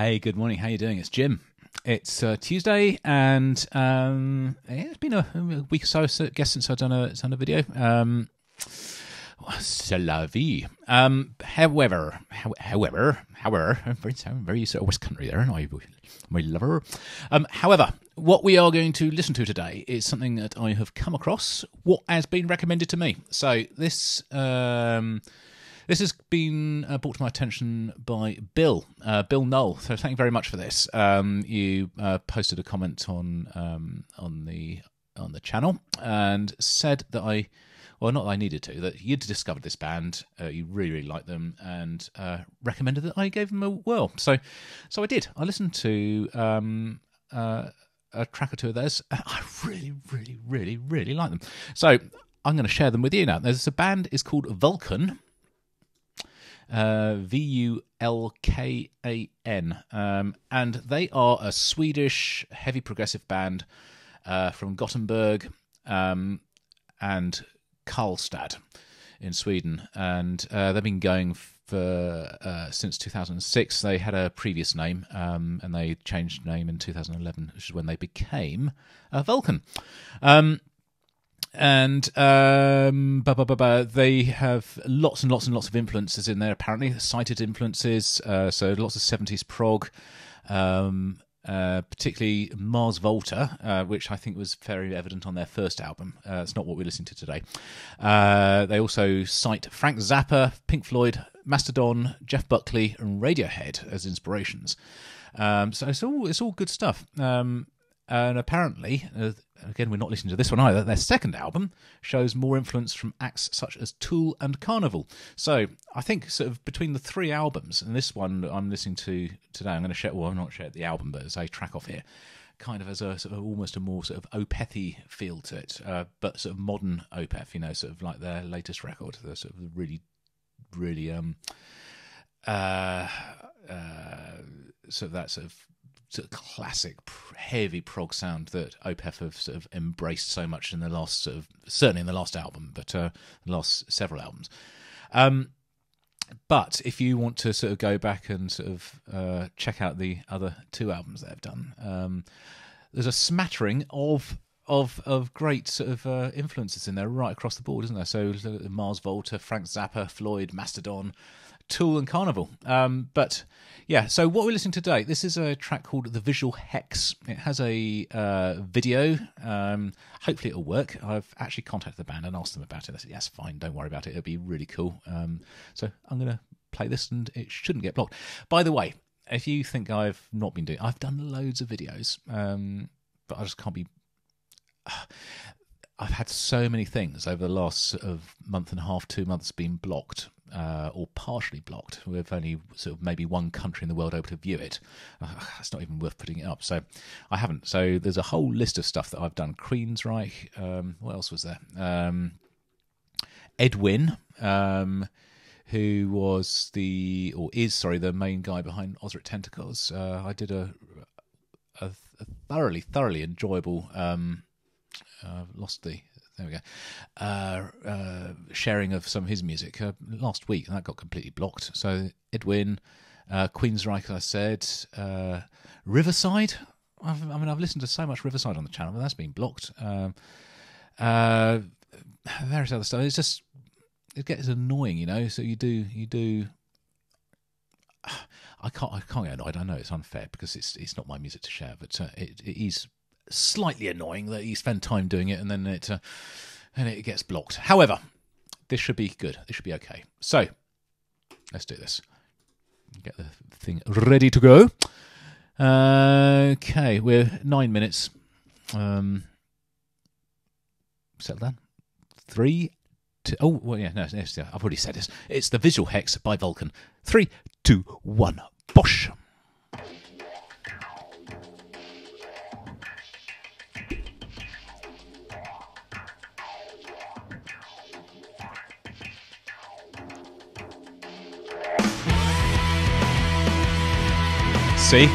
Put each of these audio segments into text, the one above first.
Hey, good morning. How you doing? It's Jim. It's Tuesday, and it's been a week or so, I guess, since I've done a video. C'est la vie. However, very sort of West Country there, and my lover. However, what we are going to listen to today is something that I have come across, what has been recommended to me. So this has been brought to my attention by Bill Knoll. So thank you very much for this. You posted a comment on the channel and said that not that I needed to, that you'd discovered this band, you really, really liked them, and recommended that I gave them a whirl. So I did. I listened to a track or two of theirs. I really, really, really, really like them. So I'm going to share them with you now. There's a band is called Vulkan. Vulkan, and they are a Swedish heavy progressive band from Gothenburg and Karlstad in Sweden, and they've been going for since 2006. They had a previous name, and they changed name in 2011, which is when they became Vulkan. And they have lots and lots and lots of influences in there, apparently, cited influences, so lots of 70s prog, particularly Mars Volta, which I think was very evident on their first album. It's not what we're listening to today. They also cite Frank Zappa, Pink Floyd, Mastodon, Jeff Buckley, and Radiohead as inspirations. So it's all good stuff. And apparently, again, we're not listening to this one either, their second album shows more influence from acts such as Tool and Carnival. So I think sort of between the three albums, and this one I'm listening to today, I'm going to share, well, I'm not sharing the album, but as a track off here, kind of as a sort of almost a more sort of Opeth-y feel to it, but sort of modern Opeth, sort of like their latest record, the sort of really, really sort of that sort of classic heavy prog sound that Opeth have sort of embraced so much in the last certainly in the last album, but the last several albums. But if you want to sort of go back and sort of check out the other two albums they've done, there's a smattering of great sort of influences in there right across the board, isn't there? So Mars Volta, Frank Zappa, Floyd, Mastodon, Tool and Carnival. But yeah, so what we're listening to today, this is a track called The Visual Hex. It has a video. Hopefully it'll work. I've actually contacted the band and asked them about it. They said, yes, fine, don't worry about it. It'll be really cool. So I'm going to play this and it shouldn't get blocked. By the way, if you think I've not been I've done loads of videos, but I just can't be... I've had so many things over the last sort of month and a half, 2 months being blocked, or partially blocked, with only sort of maybe one country in the world able to view it. It's not even worth putting it up. So I haven't. So there's a whole list of stuff that I've done. Queensryche, what else was there? Edwin, who was the main guy behind Ozric Tentacles. I did a thoroughly enjoyable... sharing of some of his music last week, and that got completely blocked. So Edwin, Queensryche, as I said, Riverside. I've listened to so much Riverside on the channel, but that's been blocked. Various other stuff. It gets annoying, So you do. I can't get annoyed. I know it's unfair because it's not my music to share, but it is slightly annoying that you spend time doing it and then it gets blocked. However, this should be good. This should be okay. So let's do this. Get the thing ready to go. Okay, we're 9 minutes. Settle down. 3, 2. Oh, well, yeah. No, I've already said this. It's The Visual Hex by Vulkan. 3, 2, 1. Bosh. See?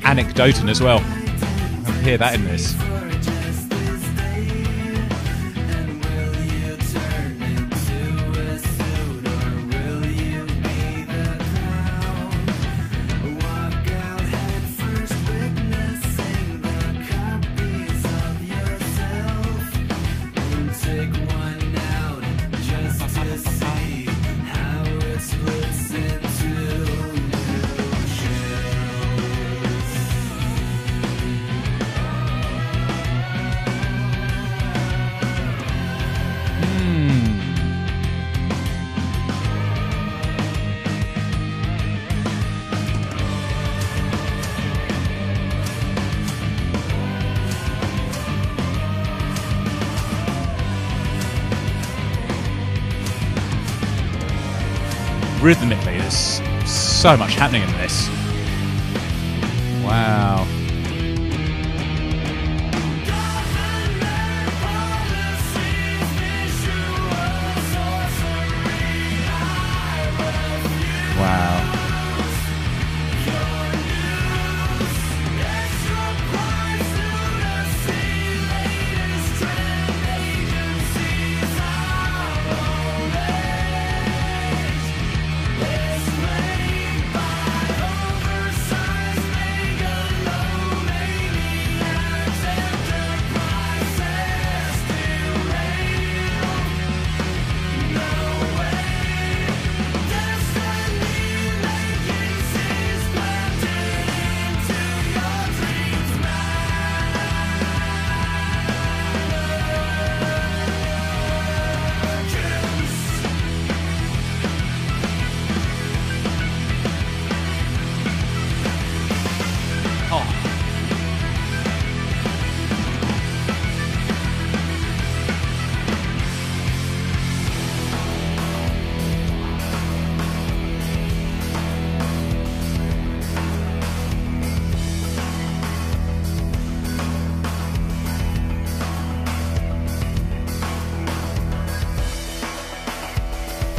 anecdoting as well. I can hear that in this. Rhythmically, there's so much happening in this. Wow. Wow.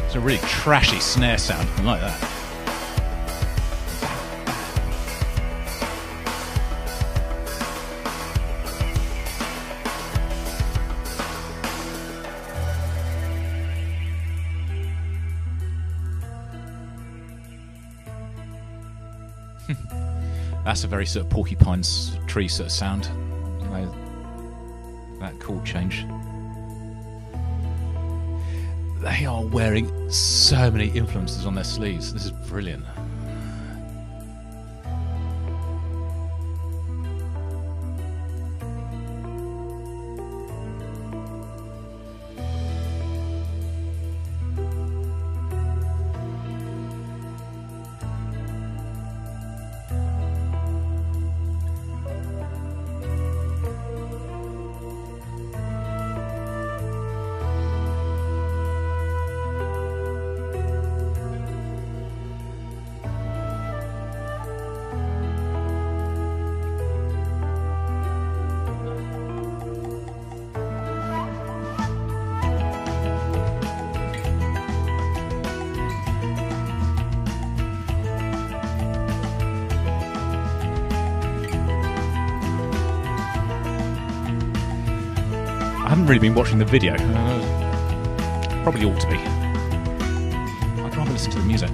It's a really trashy snare sound. I like that. That's a very sort of Porcupine's tree sort of sound. You know, that chord change. They are wearing so many influences on their sleeves. This is brilliant. I haven't really been watching the video. Probably ought to be. I'd rather listen to the music.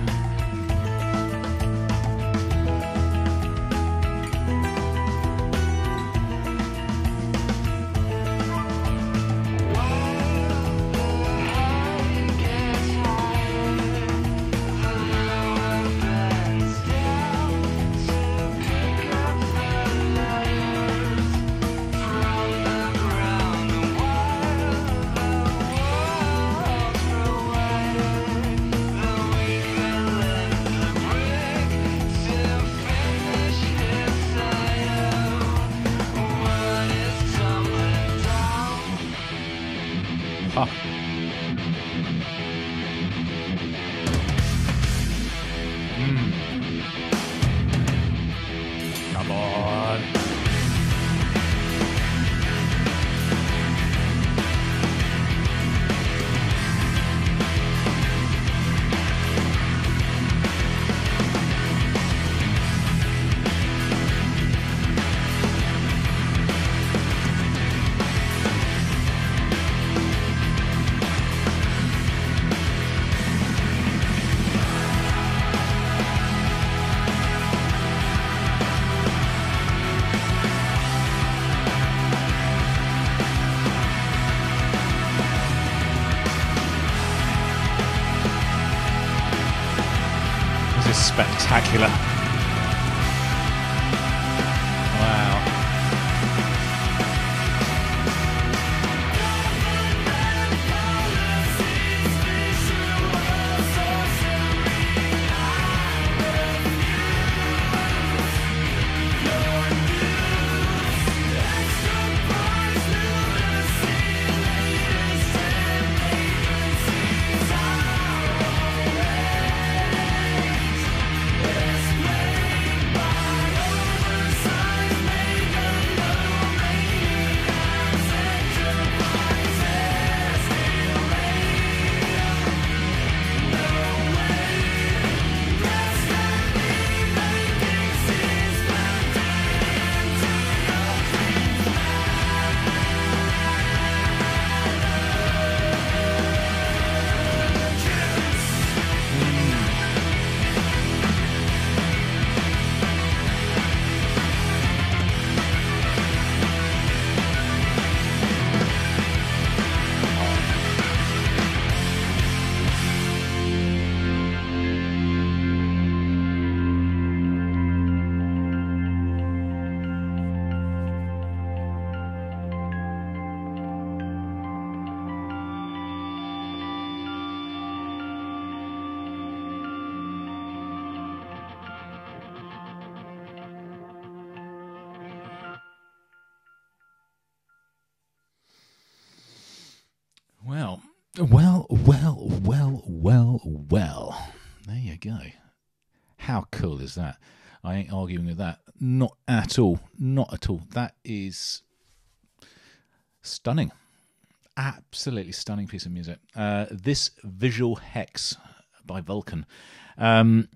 Huh. Come on. spectacular. Wow. Well. There you go. How cool is that? I ain't arguing with that. Not at all. Not at all. That is stunning. Absolutely stunning piece of music. This Visual Hex by Vulcan. So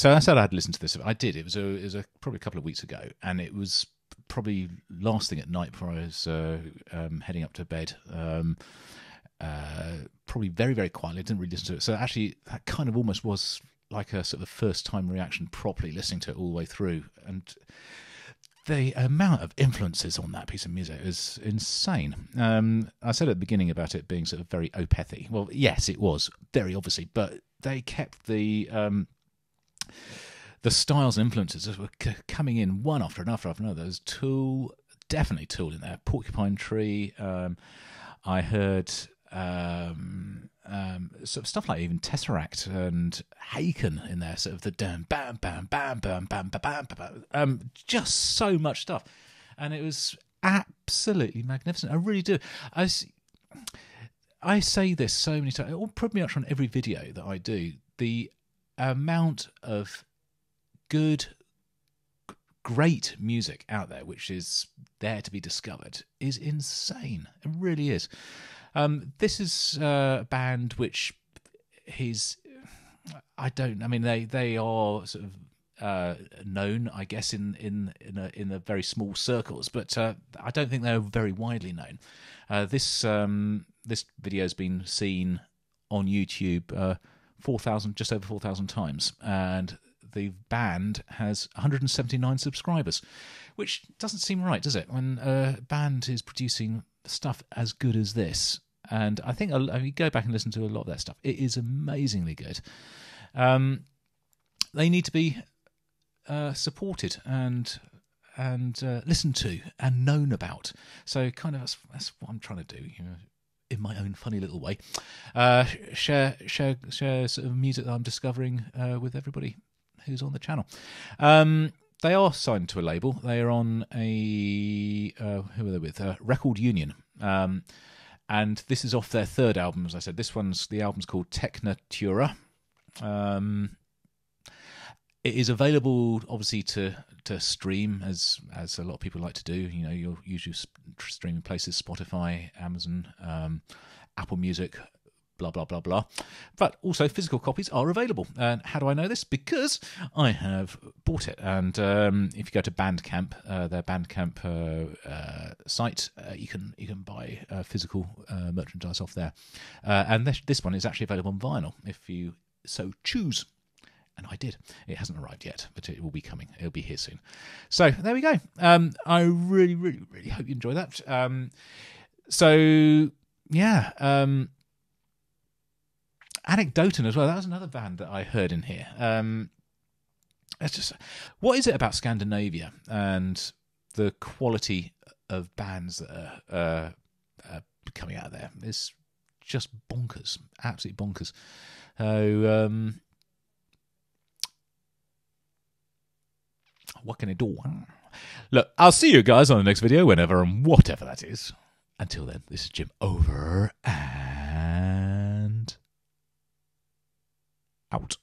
I said I'd listened to this. I did. It was probably a couple of weeks ago, and it was probably last thing at night before I was heading up to bed. Probably very, very quietly. I didn't really listen to it. So actually, that kind of almost was like a sort of first-time reaction, properly listening to it all the way through. And the amount of influences on that piece of music is insane. I said at the beginning about it being sort of very Opethy. Well, yes, it was, very obviously, but they kept the styles and influences that were coming in one after another. There's Tool, definitely Tool in there. Porcupine Tree. I heard sort of stuff like even Tesseract and Haken in there, sort of the bam bam bam bam bam bam bam bam, just so much stuff, and it was absolutely magnificent. I really do. I say this so many times, pretty much on every video that I do. The amount of good, great music out there, which is there to be discovered, is insane. It really is. This is a band which they are sort of known, I guess, in a very small circles, but I don't think they're very widely known. This video has been seen on YouTube 4,000, just over 4,000 times, and the band has 179 subscribers, which doesn't seem right, does it? When a band is producing stuff as good as this, and I think if you go back and listen to a lot of their stuff, it is amazingly good. They need to be supported and listened to and known about. So kind of that's what I'm trying to do, in my own funny little way. Share sort of music that I'm discovering with everybody who's on the channel. They are signed to a label. They are on who are they with? Record Union. And this is off their third album, as I said. The album's called Technatura. It is available, obviously, to stream, as a lot of people like to do. Your usual streaming places: Spotify, Amazon, Apple Music, blah, blah, blah, blah. But also physical copies are available. And how do I know this? Because I have bought it. And if you go to Bandcamp, their Bandcamp site, you can buy physical merchandise off there. And this one is actually available on vinyl, if you so choose. And I did. It hasn't arrived yet, but it will be coming. It'll be here soon. So there we go. I really, really, really hope you enjoy that. Anecdoton as well. That was another band that I heard in here. It's just, what is it about Scandinavia and the quality of bands that are coming out of there? It's just bonkers, absolutely bonkers. So, what can I do? Look, I'll see you guys on the next video, whenever and whatever that is. Until then, this is Jim over and out.